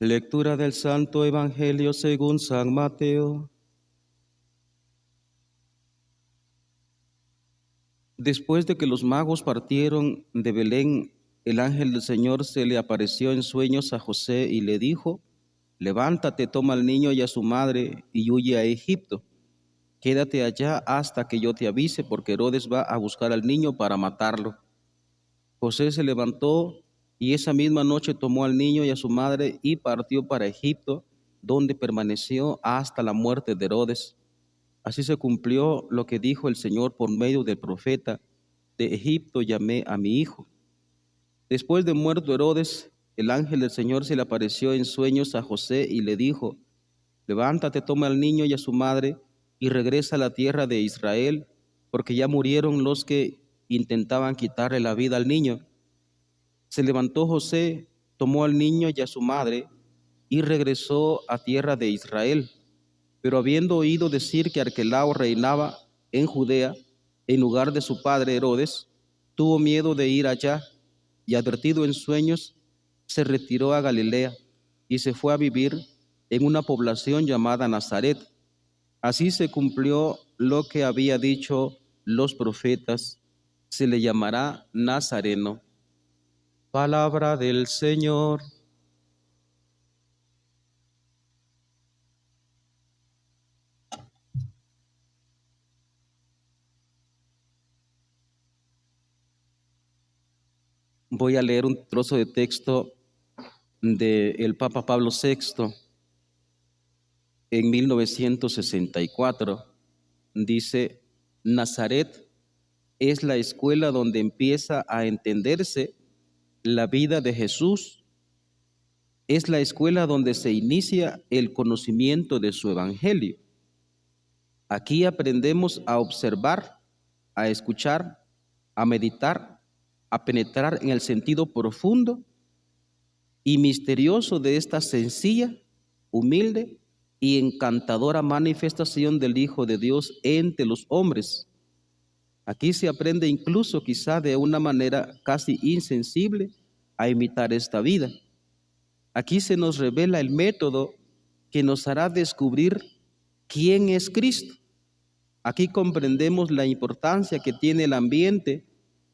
Lectura del Santo Evangelio según San Mateo. Después de que los magos partieron de Belén, el ángel del Señor se le apareció en sueños a José y le dijo: levántate, toma al niño y a su madre y huye a Egipto. Quédate allá hasta que yo te avise, porque Herodes va a buscar al niño para matarlo. José se levantó y esa misma noche tomó al niño y a su madre y partió para Egipto, donde permaneció hasta la muerte de Herodes. Así se cumplió lo que dijo el Señor por medio del profeta: de Egipto llamé a mi hijo. Después de muerto Herodes, el ángel del Señor se le apareció en sueños a José y le dijo: levántate, toma al niño y a su madre y regresa a la tierra de Israel, porque ya murieron los que intentaban quitarle la vida al niño. Se levantó José, tomó al niño y a su madre y regresó a tierra de Israel. Pero habiendo oído decir que Arquelao reinaba en Judea en lugar de su padre Herodes, tuvo miedo de ir allá y, advertido en sueños, se retiró a Galilea y se fue a vivir en una población llamada Nazaret. Así se cumplió lo que había dicho los profetas: se le llamará Nazareno. Palabra del Señor. Voy a leer un trozo de texto del Papa Pablo VI en 1964. Dice: Nazaret es la escuela donde empieza a entenderse la vida de Jesús. Es la escuela donde se inicia el conocimiento de su evangelio. Aquí aprendemos a observar, a escuchar, a meditar, a penetrar en el sentido profundo y misterioso de esta sencilla, humilde y encantadora manifestación del Hijo de Dios entre los hombres. Aquí se aprende incluso, quizá de una manera casi insensible, a imitar esta vida. Aquí se nos revela el método que nos hará descubrir quién es Cristo. Aquí comprendemos la importancia que tiene el ambiente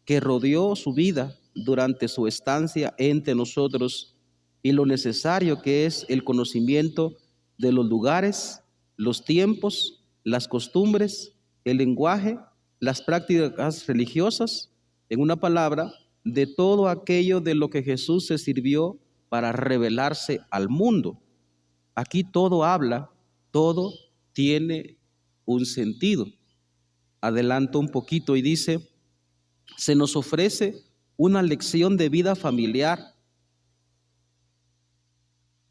que rodeó su vida durante su estancia entre nosotros y lo necesario que es el conocimiento de los lugares, los tiempos, las costumbres, el lenguaje, las prácticas religiosas, en una palabra, de todo aquello de lo que Jesús se sirvió para revelarse al mundo. Aquí todo habla, todo tiene un sentido. Adelanto un poquito y dice: se nos ofrece una lección de vida familiar.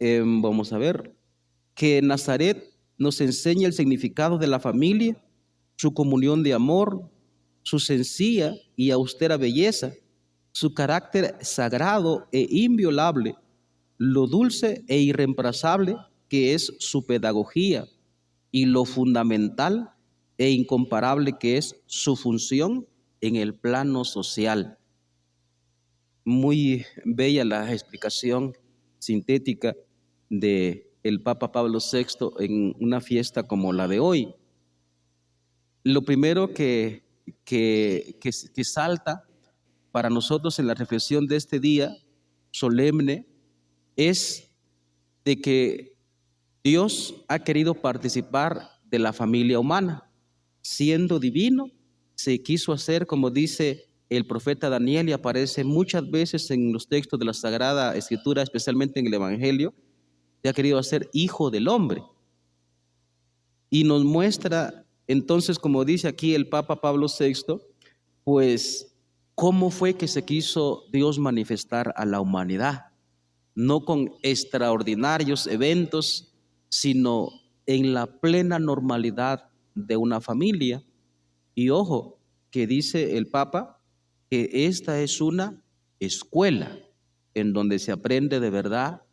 Vamos a ver, que Nazaret nos enseña el significado de la familia, su comunión de amor, su sencilla y austera belleza, su carácter sagrado e inviolable, lo dulce e irreemplazable que es su pedagogía y lo fundamental e incomparable que es su función en el plano social. Muy bella la explicación sintética de el Papa Pablo VI en una fiesta como la de hoy. Lo primero que salta para nosotros en la reflexión de este día solemne es de que Dios ha querido participar de la familia humana. Siendo divino, se quiso hacer, como dice el profeta Daniel, y aparece muchas veces en los textos de la Sagrada Escritura, especialmente en el Evangelio, se ha querido hacer hijo del hombre. Y nos muestra entonces, como dice aquí el Papa Pablo VI, pues cómo fue que se quiso Dios manifestar a la humanidad, no con extraordinarios eventos, sino en la plena normalidad de una familia. Y ojo, que dice el Papa que esta es una escuela en donde se aprende de verdad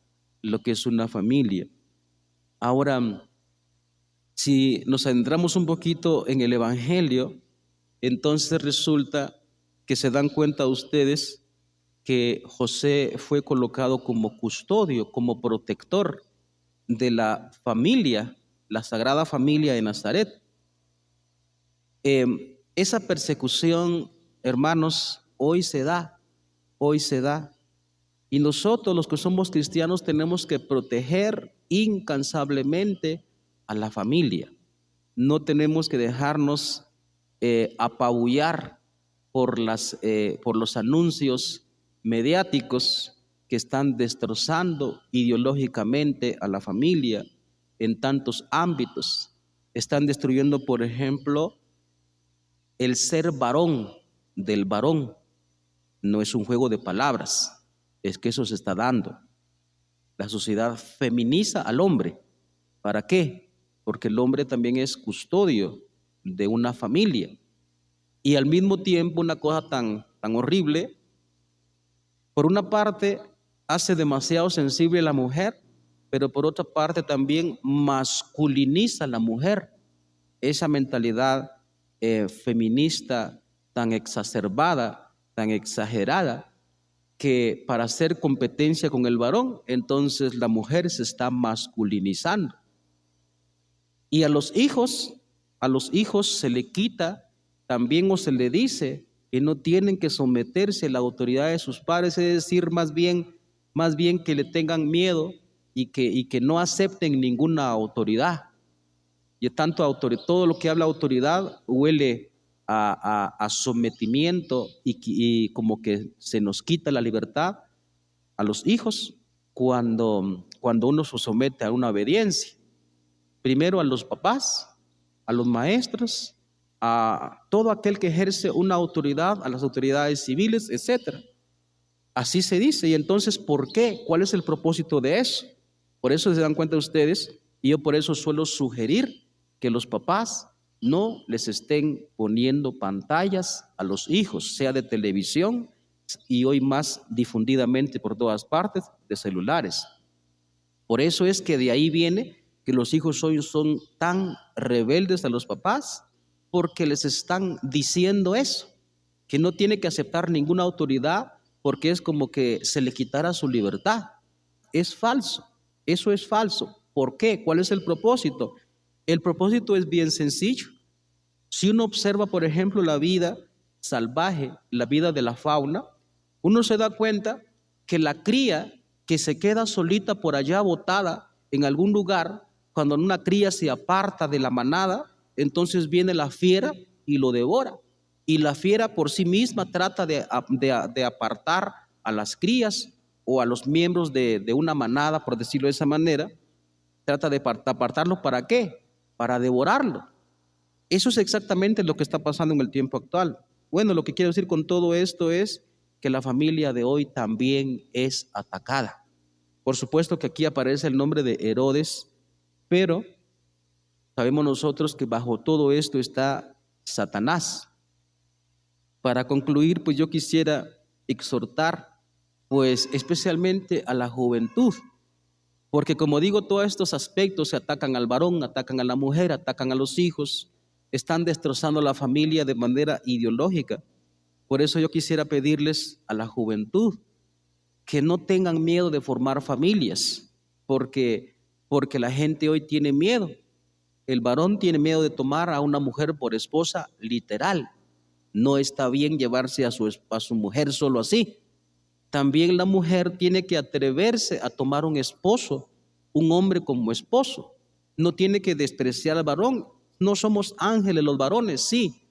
lo que es una familia. Ahora, si nos adentramos un poquito en el Evangelio, entonces resulta que se dan cuenta ustedes que José fue colocado como custodio, como protector de la familia, la Sagrada Familia de Nazaret. Esa persecución, hermanos, hoy se da, hoy se da. Y nosotros, los que somos cristianos, tenemos que proteger incansablemente a la familia. No tenemos que dejarnos apabullar por los anuncios mediáticos que están destrozando ideológicamente a la familia en tantos ámbitos. Están destruyendo, por ejemplo, el ser varón del varón. No es un juego de palabras, es que eso se está dando. La sociedad feminiza al hombre. ¿Para qué? Porque el hombre también es custodio de una familia. Y al mismo tiempo, una cosa tan horrible, por una parte hace demasiado sensible a la mujer, pero por otra parte también masculiniza a la mujer. Esa mentalidad feminista tan exacerbada, tan exagerada, que para hacer competencia con el varón, entonces la mujer se está masculinizando. Y a los hijos se le quita también, o se le dice que no tienen que someterse a la autoridad de sus padres, es decir, más bien que le tengan miedo y que no acepten ninguna autoridad. Y tanto todo lo que habla autoridad huele a sometimiento y como que se nos quita la libertad a los hijos cuando uno se somete a una obediencia. Primero a los papás, a los maestros, a todo aquel que ejerce una autoridad, a las autoridades civiles, etc. Así se dice. Y entonces, ¿por qué? ¿Cuál es el propósito de eso? Por eso se dan cuenta ustedes, y yo por eso suelo sugerir que los papás no les estén poniendo pantallas a los hijos, sea de televisión y hoy más difundidamente por todas partes, de celulares. Por eso es que de ahí viene que los hijos hoy son tan rebeldes a los papás, porque les están diciendo eso, que no tiene que aceptar ninguna autoridad porque es como que se le quitara su libertad. Es falso, eso es falso. ¿Por qué? ¿Cuál es el propósito? El propósito es bien sencillo. Si uno observa, por ejemplo, la vida salvaje, la vida de la fauna, uno se da cuenta que la cría que se queda solita por allá botada en algún lugar, cuando una cría se aparta de la manada, entonces viene la fiera y lo devora. Y la fiera por sí misma trata de apartar a las crías o a los miembros de una manada, por decirlo de esa manera. Trata de apartarlo, ¿para qué? Para devorarlo. Eso es exactamente lo que está pasando en el tiempo actual. Bueno, lo que quiero decir con todo esto es que la familia de hoy también es atacada. Por supuesto que aquí aparece el nombre de Herodes, pero sabemos nosotros que bajo todo esto está Satanás. Para concluir, pues yo quisiera exhortar, pues especialmente a la juventud, porque como digo, todos estos aspectos se atacan al varón, atacan a la mujer, atacan a los hijos, están destrozando la familia de manera ideológica. Por eso yo quisiera pedirles a la juventud que no tengan miedo de formar familias, porque la gente hoy tiene miedo. El varón tiene miedo de tomar a una mujer por esposa literal. No está bien llevarse a su mujer solo así. También la mujer tiene que atreverse a tomar un esposo, un hombre como esposo. No tiene que despreciar al varón. No somos ángeles los varones, sí.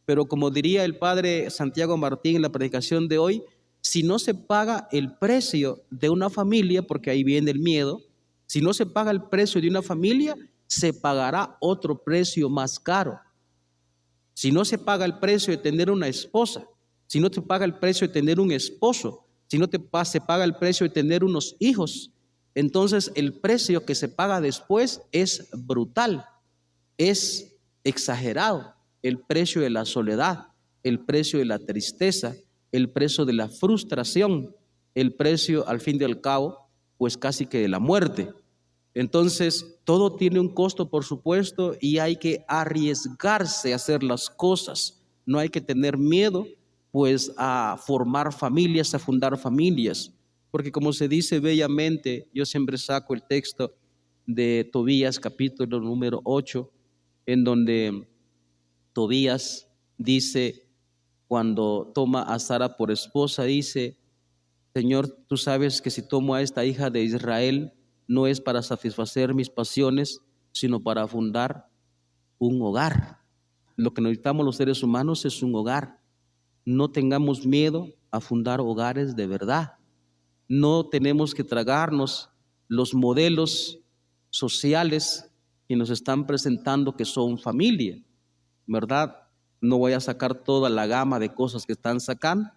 Pero como diría el padre Santiago Martín en la predicación de hoy, si no se paga el precio de una familia, porque ahí viene el miedo, si no se paga el precio de una familia, se pagará otro precio más caro. Si no se paga el precio de tener una esposa, si no se paga el precio de tener un esposo, si no se paga el precio de tener unos hijos, entonces el precio que se paga después es brutal, es exagerado. El precio de la soledad, el precio de la tristeza, el precio de la frustración, el precio al fin y al cabo, pues casi que de la muerte. Entonces, todo tiene un costo, por supuesto, y hay que arriesgarse a hacer las cosas. No hay que tener miedo pues a formar familias, a fundar familias. Porque como se dice bellamente, yo siempre saco el texto de Tobías capítulo número 8, en donde Tobías dice, cuando toma a Sara por esposa, dice: Señor, tú sabes que si tomo a esta hija de Israel, no es para satisfacer mis pasiones, sino para fundar un hogar. Lo que necesitamos los seres humanos es un hogar. No tengamos miedo a fundar hogares de verdad. No tenemos que tragarnos los modelos sociales que nos están presentando que son familia, ¿verdad? No voy a sacar toda la gama de cosas que están sacando,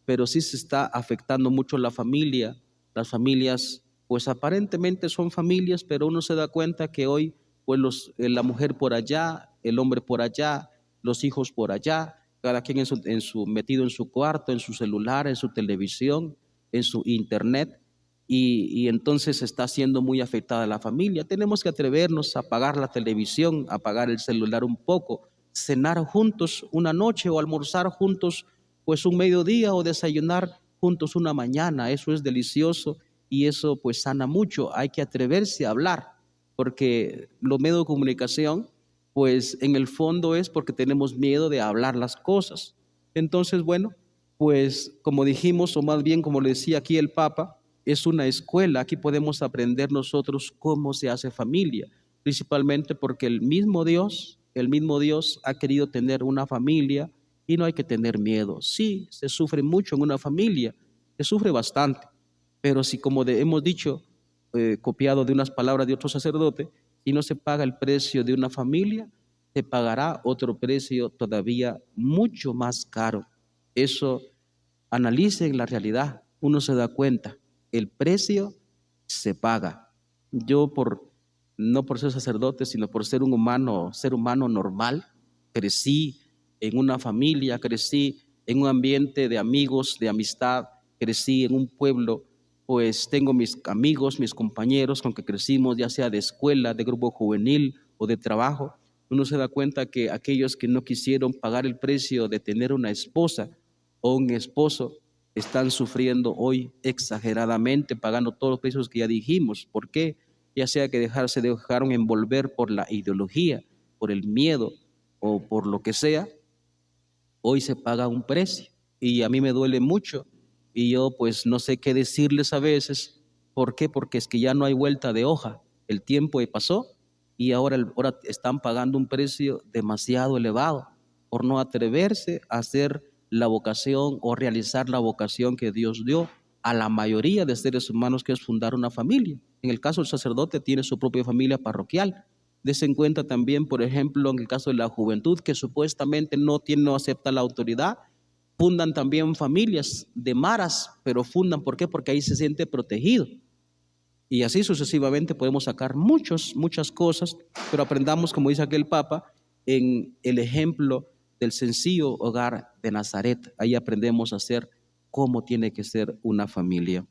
pero sí se está afectando mucho la familia. Las familias, pues aparentemente son familias, pero uno se da cuenta que hoy, pues la mujer por allá, el hombre por allá, los hijos por allá, cada quien metido en su cuarto, en su celular, en su televisión, en su internet, y entonces está siendo muy afectada la familia. Tenemos que atrevernos a apagar la televisión, a apagar el celular un poco, cenar juntos una noche o almorzar juntos pues un mediodía o desayunar juntos una mañana. Eso es delicioso y eso pues sana mucho. Hay que atreverse a hablar, porque los medios de comunicación pues en el fondo es porque tenemos miedo de hablar las cosas. Entonces, bueno, pues como dijimos, o más bien como le decía aquí el Papa, es una escuela. Aquí podemos aprender nosotros cómo se hace familia, principalmente porque el mismo Dios ha querido tener una familia y no hay que tener miedo. Sí, se sufre mucho en una familia, se sufre bastante, pero si como hemos dicho, copiado de unas palabras de otro sacerdote, si no se paga el precio de una familia, se pagará otro precio todavía mucho más caro. Eso, analicen la realidad, uno se da cuenta, el precio se paga. Yo no por ser sacerdote, sino por ser ser humano normal, crecí en una familia, crecí en un ambiente de amigos, de amistad, crecí en un pueblo, pues tengo mis amigos, mis compañeros con que crecimos, ya sea de escuela, de grupo juvenil o de trabajo. Uno se da cuenta que aquellos que no quisieron pagar el precio de tener una esposa o un esposo están sufriendo hoy exageradamente, pagando todos los precios que ya dijimos. ¿Por qué? Ya sea que se dejaron envolver por la ideología, por el miedo o por lo que sea, hoy se paga un precio. Y a mí me duele mucho y yo pues no sé qué decirles a veces. ¿Por qué? Porque es que ya no hay vuelta de hoja. El tiempo pasó y ahora están pagando un precio demasiado elevado por no atreverse a hacer la vocación o realizar la vocación que Dios dio a la mayoría de seres humanos, que es fundar una familia. En el caso del sacerdote tiene su propia familia parroquial. Dese en cuenta también, por ejemplo, en el caso de la juventud, que supuestamente no acepta la autoridad, fundan también familias de maras, pero fundan, ¿por qué? Porque ahí se siente protegido. Y así sucesivamente podemos sacar muchas cosas, pero aprendamos, como dice aquel Papa, en el ejemplo del sencillo hogar de Nazaret. Ahí aprendemos a hacer cómo tiene que ser una familia.